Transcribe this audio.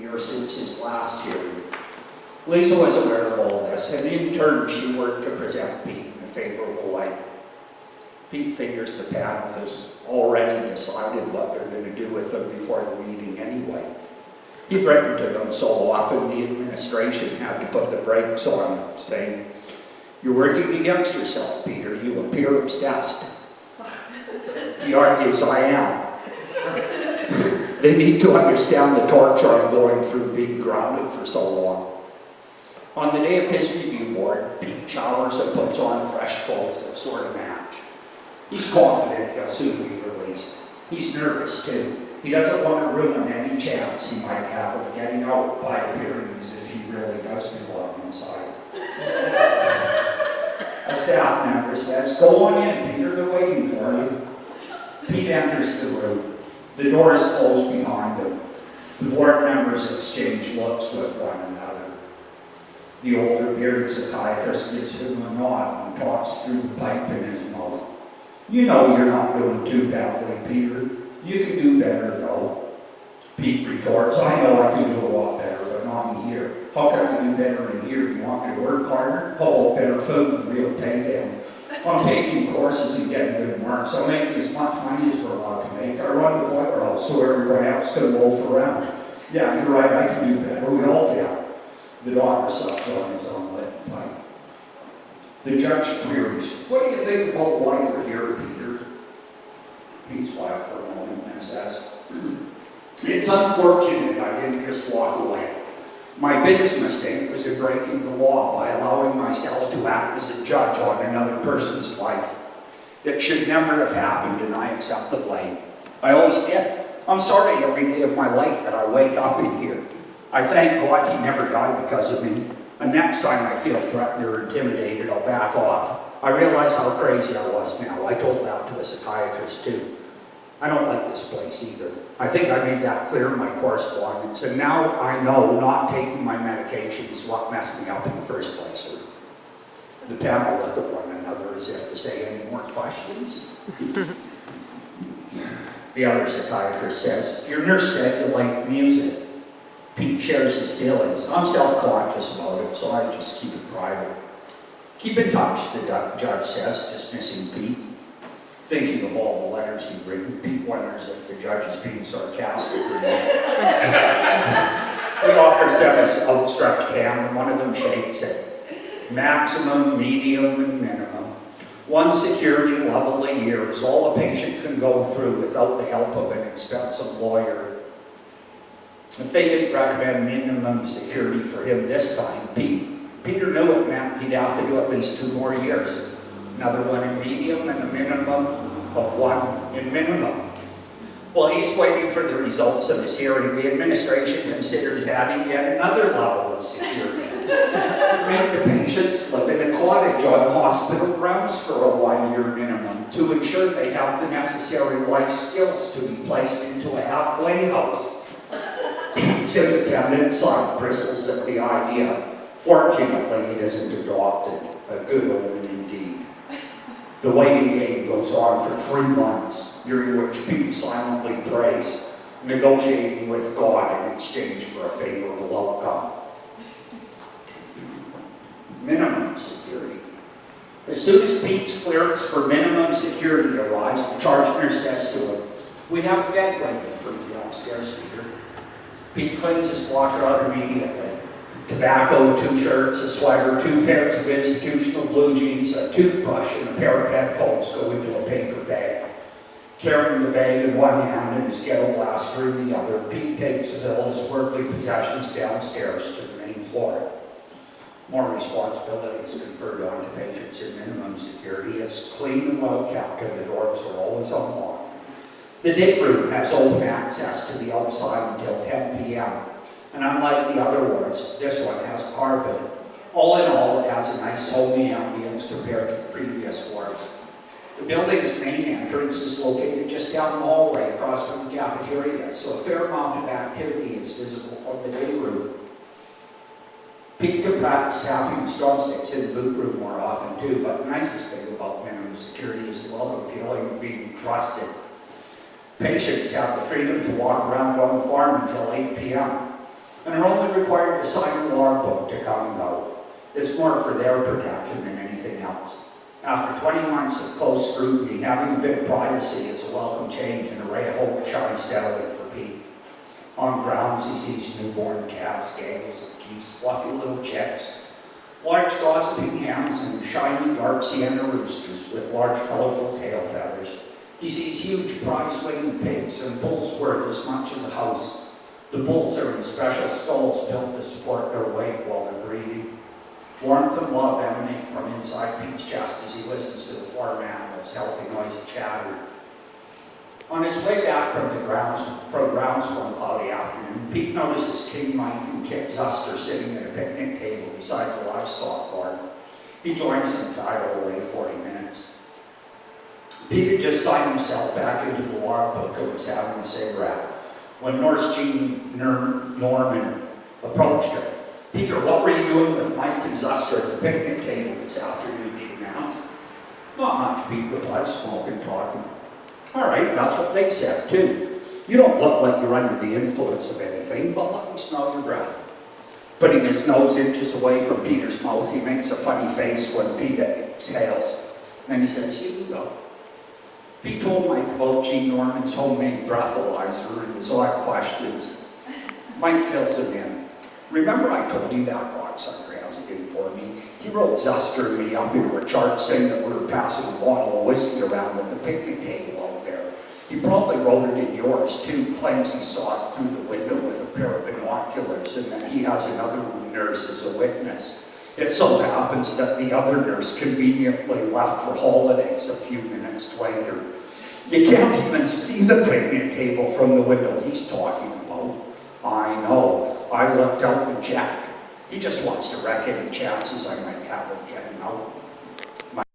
here since his last hearing. Lisa was aware of all this, and in turn she worked to present Pete in a favorable light. Pete figures the panel has already decided what they're going to do with him before the meeting anyway. He'd written to them so often the administration had to put the brakes on him, saying, "You're working against yourself, Peter. You appear obsessed." He argues, "I am." They need to understand the torture I'm going through being grounded for so long. On the day of his review board, Pete showers and puts on fresh clothes that sort of match. He's confident he'll soon be released. He's nervous too. He doesn't want to ruin any chance he might have of getting out by appearing as if he really does belong inside. A staff member says, "Go on in, Peter, they're waiting for you." Pete enters the room. The doors close behind him. The board members exchange looks with one another. The older bearded psychiatrist gives him a nod and talks through the pipe in his mouth. "You know you're not doing too badly, Peter. You can do better, though." Pete retorts, "I know I can do a lot better, but not in here. How can I do better in here? You want me to work harder? How about better food and real pay then? I'm taking courses and getting good marks. I'm making as much money as we're allowed to make. I run the boiler house so everyone else can loaf around. Yeah, you're right, I can do better. We all can." The doctor sucks on his own lit pipe. The judge queries, "What do you think about why you're here, Peter?" Pete's quiet for a moment and says, "It's unfortunate I didn't just walk away. My biggest mistake was in breaking the law by allowing myself to act as a judge on another person's life. It should never have happened, and I accept the blame. I always did. I'm sorry every day of my life that I wake up in here. I thank God he never died because of me. And next time I feel threatened or intimidated, I'll back off. I realize how crazy I was now. I told that to the psychiatrist too. I don't like this place either. I think I made that clear in my correspondence, and now I know not taking my medication is what messed me up in the first place." The panel look at one another as if to say, "Any more questions?" The other psychiatrist says, "Your nurse said you like music." Pete shares his feelings. "I'm self-conscious about it, so I just keep it private." "Keep in touch," the judge says, dismissing Pete. Thinking of all the letters he'd written, Pete wonders if the judge is being sarcastic or not. He offers them his outstretched hand, and one of them shakes it. Maximum, medium, and minimum. One security level a year is all a patient can go through without the help of an expensive lawyer. If they didn't recommend minimum security for him this time, Peter knew it meant he'd have to do at least 2 more years. Another one in medium and a minimum of 1 in minimum. While he's waiting for the results of his hearing, the administration considers adding yet another level of security. Make the patients live in a cottage on hospital grounds for a 1-year minimum to ensure they have the necessary life skills to be placed into a halfway house. Pete's independent son bristles at the idea. Fortunately, it isn't adopted. A good omen indeed. The waiting game goes on for 3 months, during which Pete silently prays, negotiating with God in exchange for a favorable outcome. Minimum security. As soon as Pete's clearance for minimum security arrives, the charge nurse says to him, "We have a bed waiting for you downstairs, Peter." Pete cleans his locker out immediately. Tobacco, 2 shirts, a sweater, 2 pairs of institutional blue jeans, a toothbrush, and a pair of headphones go into a paper bag. Carrying the bag in one hand and his ghetto blaster in the other, Pete takes all his worldly possessions downstairs to the main floor. More responsibilities conferred onto patients in minimum security. It's clean and well kept, and the doors are always unlocked. The day room has open access to the outside until 10 p.m. And unlike the other wards, this one has carpet. All in all, it has a nice homey ambience compared to the previous wards. The building's main entrance is located just down the hallway across from the cafeteria, so a fair amount of activity is visible from the day room. Pete could practice tapping his drumsticks in the boot room more often too, but the nicest thing about minimum security is the welcome feeling of being trusted. Patients have the freedom to walk around on the farm until 8 p.m. and are only required to sign a law book to come and go. It's more for their protection than anything else. After 20 months of close scrutiny, having a bit of privacy is a welcome change, and a ray of hope shines steadily for Pete. On grounds, he sees newborn calves, gaggle of geese, fluffy little chicks, large gossiping hens, and shiny dark sienna roosters with large colorful tail feathers. He sees huge prize-winged pigs and bulls worth as much as a house. The bulls are in special stalls built to support their weight while they're breeding. Warmth and love emanate from inside Pete's chest as he listens to the farm animals' healthy, noisy chatter. On his way back from grounds one cloudy afternoon, Pete notices King Mike and Kip Zuster sitting at a picnic table beside the livestock barn. He joins them to idle away 40 minutes. Pete had just signed himself back into the law book and was having a cigarette when Nurse Jean Norman approached her. "Peter, what were you doing with Mike and Zuster at the picnic table this afternoon?" he announced. "Not much," Pete replied, smoking, talking. "All right, that's what they said, too. You don't look like you're under the influence of anything, but let me smell your breath." Putting his nose inches away from Peter's mouth, he makes a funny face when Pete exhales. Then he says, "You go." Pete told Mike about Jean Norman's homemade breathalyzer and his odd questions. Mike fills him in. "Remember I told you that cocksucker has it in for me? He wrote Zuster and me up into a chart saying that we were passing a bottle of whiskey around at the picnic table out there. He probably wrote it in yours too, claims he saw us through the window with a pair of binoculars and that he has another nurse as a witness. It so happens that the other nurse conveniently left for holidays a few minutes later. You can't even see the picnic table from the window he's talking about." "I know. I looked out and checked. He just wants to wreck any chances I might have